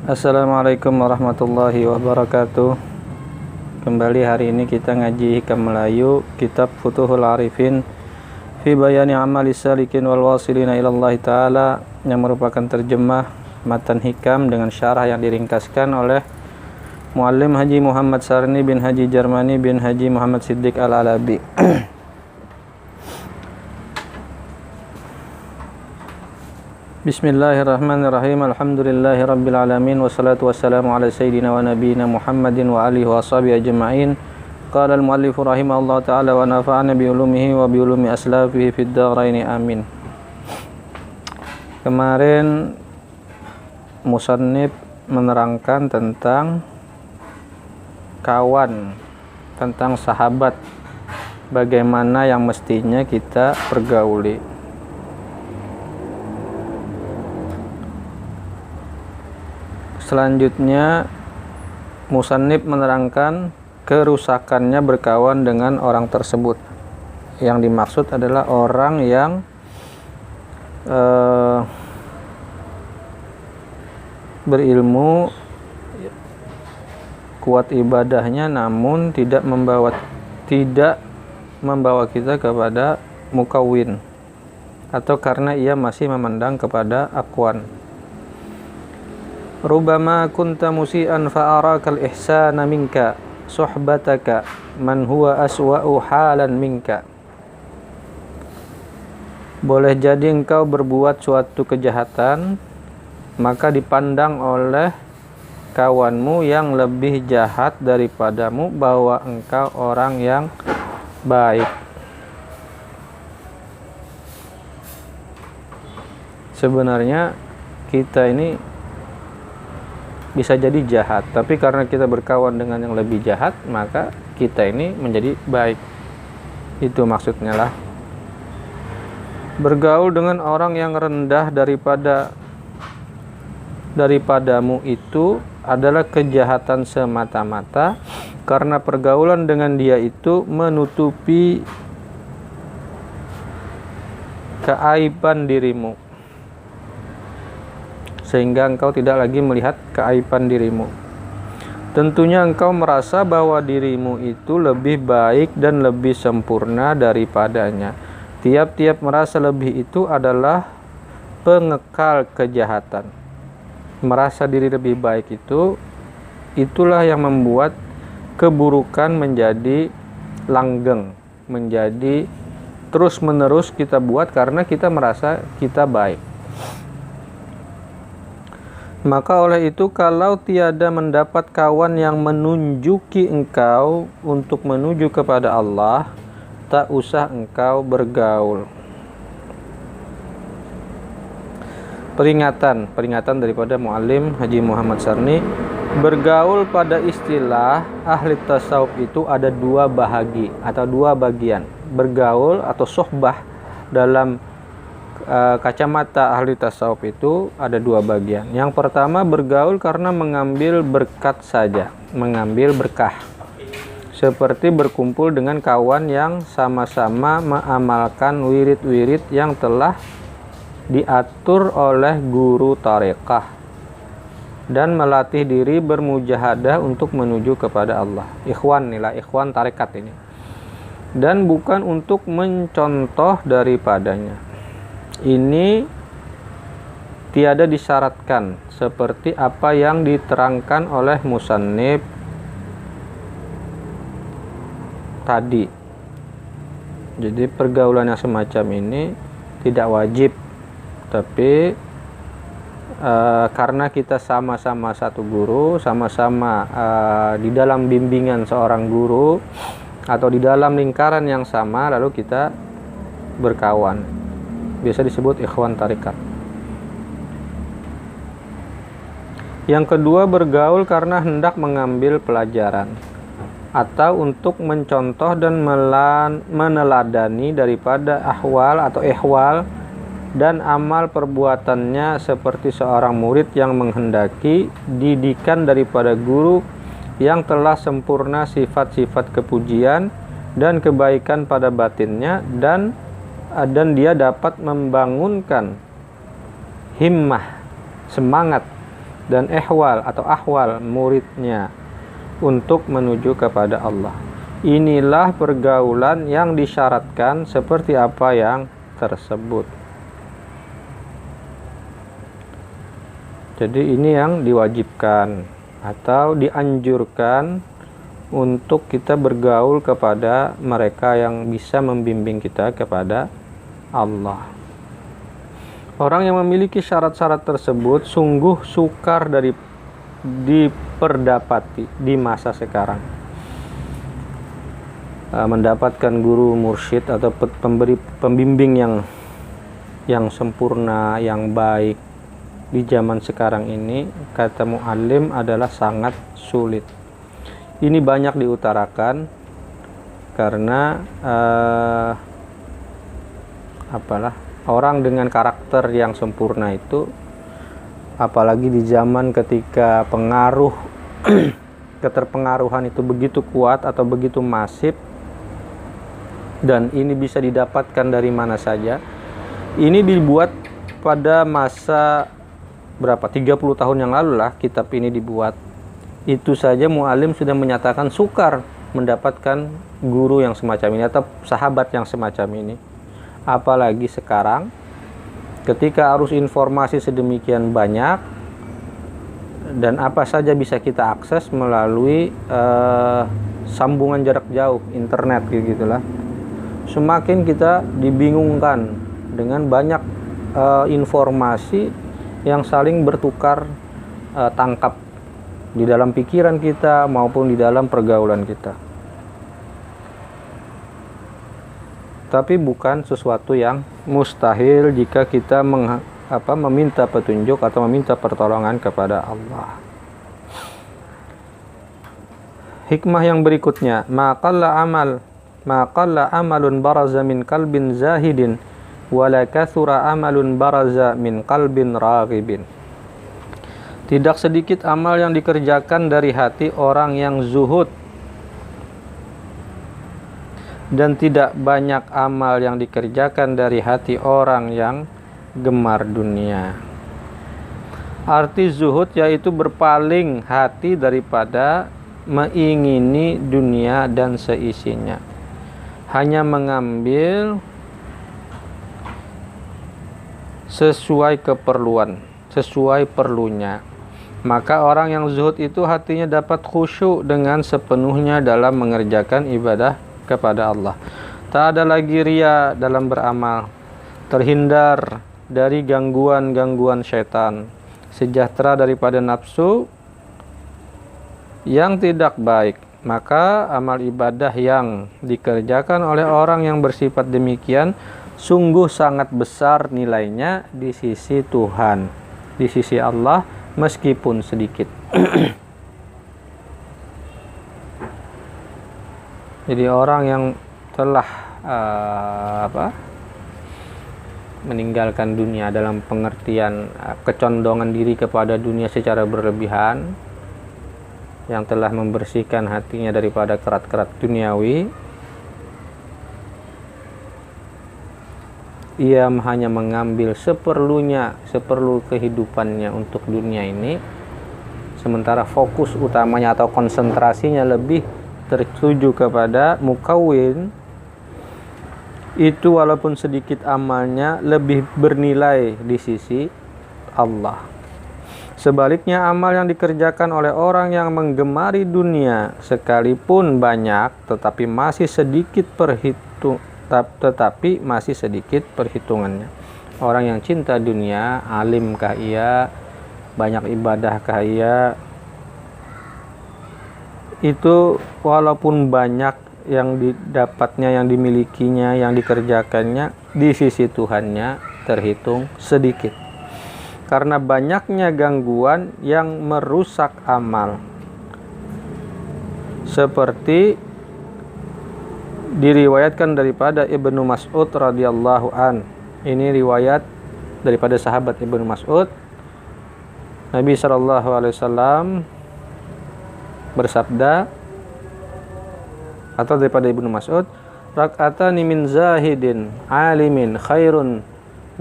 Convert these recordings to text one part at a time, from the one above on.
Assalamualaikum warahmatullahi wabarakatuh. Kembali hari ini kita ngaji Hikam Melayu, kitab Futuhul Arifin fi bayani amalis salikin wal wasilina ilallahi ta'ala, yang merupakan terjemah matan hikam dengan syarah yang diringkaskan oleh Muallim Haji Muhammad Sarni bin Haji Jarmani bin Haji Muhammad Siddiq Al-Alabi. Bismillahirrahmanirrahim. Alhamdulillahi rabbil alamin, wassalatu wassalamu ala sayyidina wa nabiyina Muhammadin wa alihi wa ashabihi ajma'in. Qala al-muallifu rahimahullah ta'ala wa nafa'ana bi ulumihi wa bi ulumi aslafihi fid dharaini amin. Kemarin musannif menerangkan tentang kawan, tentang sahabat, bagaimana yang mestinya kita pergauli. Selanjutnya musannif menerangkan kerusakannya berkawan dengan orang tersebut. Yang dimaksud adalah orang yang berilmu, kuat ibadahnya, namun tidak membawa kita kepada mukawin, atau karena ia masih memandang kepada akwan. Rubama kunta musian fa'arakal ihsana minka suhbataka man huwa aswa'u halan minka. Boleh jadi engkau berbuat suatu kejahatan, maka dipandang oleh kawanmu yang lebih jahat daripadamu bahwa engkau orang yang baik. Sebenarnya kita ini bisa jadi jahat, tapi karena kita berkawan dengan yang lebih jahat, maka kita ini menjadi baik. Itu maksudnya lah. Bergaul dengan orang yang rendah daripadamu itu adalah kejahatan semata-mata, karena pergaulan dengan dia itu menutupi keaiban dirimu, sehingga engkau tidak lagi melihat keaiban dirimu. Tentunya engkau merasa bahwa dirimu itu lebih baik dan lebih sempurna daripadanya. Tiap-tiap merasa lebih itu adalah pengekal kejahatan. Merasa diri lebih baik itulah yang membuat keburukan menjadi langgeng, menjadi terus-menerus kita buat karena kita merasa kita baik. Maka oleh itu, kalau tiada mendapat kawan yang menunjuki engkau untuk menuju kepada Allah, tak usah engkau bergaul. Peringatan daripada Muallim Haji Muhammad Sarni. Bergaul pada istilah ahli tasawuf itu ada dua bahagi atau dua bagian. Bergaul atau sohbah dalam kacamata ahli tasawuf itu ada dua bagian. Yang pertama, bergaul karena mengambil berkat saja, mengambil berkah, seperti berkumpul dengan kawan yang sama-sama mengamalkan wirid-wirid yang telah diatur oleh guru tarekah, dan melatih diri bermujahadah untuk menuju kepada Allah. Ikhwan inilah, ikhwan tarekat ini, dan bukan untuk mencontoh daripadanya. Ini tiada disyaratkan seperti apa yang diterangkan oleh musannif tadi. Jadi pergaulan yang semacam ini tidak wajib, tapi karena kita sama-sama satu guru, sama-sama di dalam bimbingan seorang guru atau di dalam lingkaran yang sama, lalu kita berkawan, biasa disebut ikhwan tarikat. Yang kedua, bergaul karena hendak mengambil pelajaran atau untuk mencontoh dan meneladani daripada ahwal atau ihwal dan amal perbuatannya, seperti seorang murid yang menghendaki didikan daripada guru yang telah sempurna sifat-sifat kepujian dan kebaikan pada batinnya, dan dia dapat membangunkan himmah, semangat dan ihwal atau ahwal muridnya untuk menuju kepada Allah. Inilah pergaulan yang disyaratkan seperti apa yang tersebut. Jadi ini yang diwajibkan atau dianjurkan untuk kita bergaul kepada mereka yang bisa membimbing kita kepada Allah. Orang yang memiliki syarat-syarat tersebut sungguh sukar diperdapati di masa sekarang. Mendapatkan guru mursyid atau pemberi pembimbing yang sempurna, yang baik di zaman sekarang ini, kata muallim, adalah sangat sulit. Ini banyak diutarakan karena orang dengan karakter yang sempurna itu, apalagi di zaman ketika pengaruh keterpengaruhan itu begitu kuat atau begitu masif, dan ini bisa didapatkan dari mana saja. Ini dibuat pada masa 30 tahun yang lalu lah kitab ini dibuat. Itu saja muallim sudah menyatakan sukar mendapatkan guru yang semacam ini atau sahabat yang semacam ini. Apalagi sekarang ketika arus informasi sedemikian banyak dan apa saja bisa kita akses melalui sambungan jarak jauh, internet gitulah. Semakin kita dibingungkan dengan banyak informasi yang saling bertukar tangkap di dalam pikiran kita maupun di dalam pergaulan kita. Tapi bukan sesuatu yang mustahil jika kita meminta petunjuk atau meminta pertolongan kepada Allah. Hikmah yang berikutnya, maqalla amalun baraza min qalbin zahidin wala kathura amalun baraza min qalbin raghibin. Tidak sedikit amal yang dikerjakan dari hati orang yang zuhud, dan tidak banyak amal yang dikerjakan dari hati orang yang gemar dunia. Arti zuhud yaitu berpaling hati daripada mengingini dunia dan seisinya, hanya mengambil sesuai keperluan, sesuai perlunya. Maka orang yang zuhud itu hatinya dapat khusyuk dengan sepenuhnya dalam mengerjakan ibadah kepada Allah. Tak ada lagi ria dalam beramal, terhindar dari gangguan-gangguan syaitan, sejahtera daripada nafsu yang tidak baik. Maka amal ibadah yang dikerjakan oleh orang yang bersifat demikian sungguh sangat besar nilainya di sisi Tuhan, di sisi Allah, meskipun sedikit. Jadi orang yang telah meninggalkan dunia dalam pengertian kecondongan diri kepada dunia secara berlebihan, yang telah membersihkan hatinya daripada kerat-kerat duniawi, ia hanya mengambil seperlunya, seperlu kehidupannya untuk dunia ini, sementara fokus utamanya atau konsentrasinya lebih tertuju kepada mukawin. Itu walaupun sedikit amalnya lebih bernilai di sisi Allah. Sebaliknya, amal yang dikerjakan oleh orang yang menggemari dunia sekalipun banyak tetapi masih sedikit perhitungannya. Orang yang cinta dunia, alimkah ia, banyak ibadahkah ia, itu walaupun banyak yang didapatnya, yang dimilikinya, yang dikerjakannya, di sisi Tuhannya terhitung sedikit. Karena banyaknya gangguan yang merusak amal. Seperti diriwayatkan daripada Ibnu Mas'ud radhiyallahu an. Ini riwayat daripada sahabat Ibnu Mas'ud. Nabi SAW bersabda, atau daripada Ibnu Mas'ud, rak'atani min zahidin alimin khairun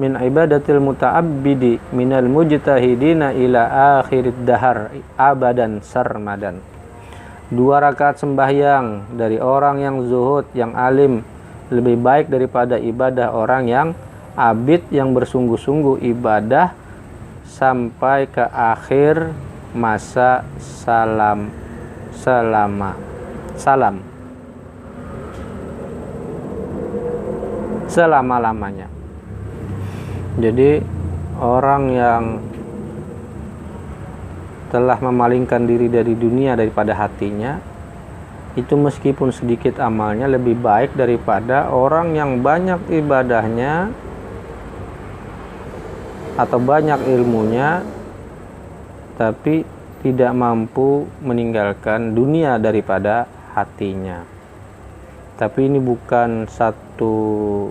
min ibadatil muta'abbidi minal mujtahidina ila akhirid dahar abadan sarmadan. 2 rakaat sembahyang dari orang yang zuhud, yang alim, lebih baik daripada ibadah orang yang abid, yang bersungguh-sungguh ibadah sampai ke akhir masa selama-lamanya. Jadi orang yang telah memalingkan diri dari dunia daripada hatinya, itu meskipun sedikit amalnya lebih baik daripada orang yang banyak ibadahnya atau banyak ilmunya tapi tidak mampu meninggalkan dunia daripada hatinya. Tapi ini bukan satu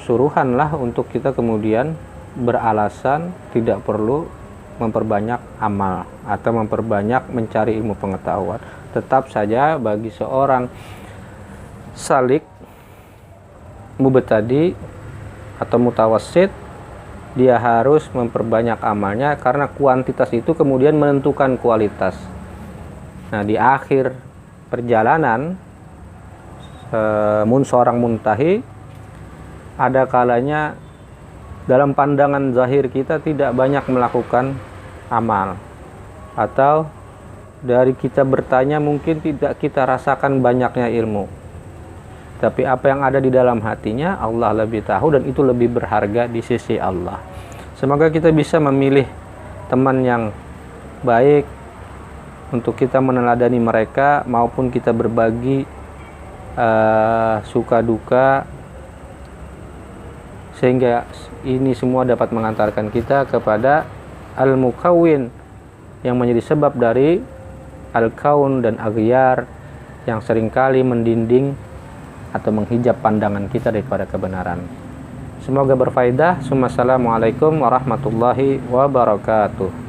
suruhan lah untuk kita kemudian beralasan tidak perlu memperbanyak amal atau memperbanyak mencari ilmu pengetahuan. Tetap saja bagi seorang salik, mubtadi atau mutawassit, dia harus memperbanyak amalnya karena kuantitas itu kemudian menentukan kualitas. Nah, di akhir perjalanan seorang muntahi, ada kalanya dalam pandangan zahir kita tidak banyak melakukan amal, atau dari kita bertanya mungkin tidak kita rasakan banyaknya ilmu, tapi apa yang ada di dalam hatinya Allah lebih tahu, dan itu lebih berharga di sisi Allah. Semoga kita bisa memilih teman yang baik untuk kita meneladani mereka, maupun kita berbagi suka duka, sehingga ini semua dapat mengantarkan kita kepada al-mukawwin, yang menjadi sebab dari al-kaun dan aghyar yang seringkali mendinding atau menghijab pandangan kita daripada kebenaran. Semoga berfaedah. Assalamualaikum warahmatullahi wabarakatuh.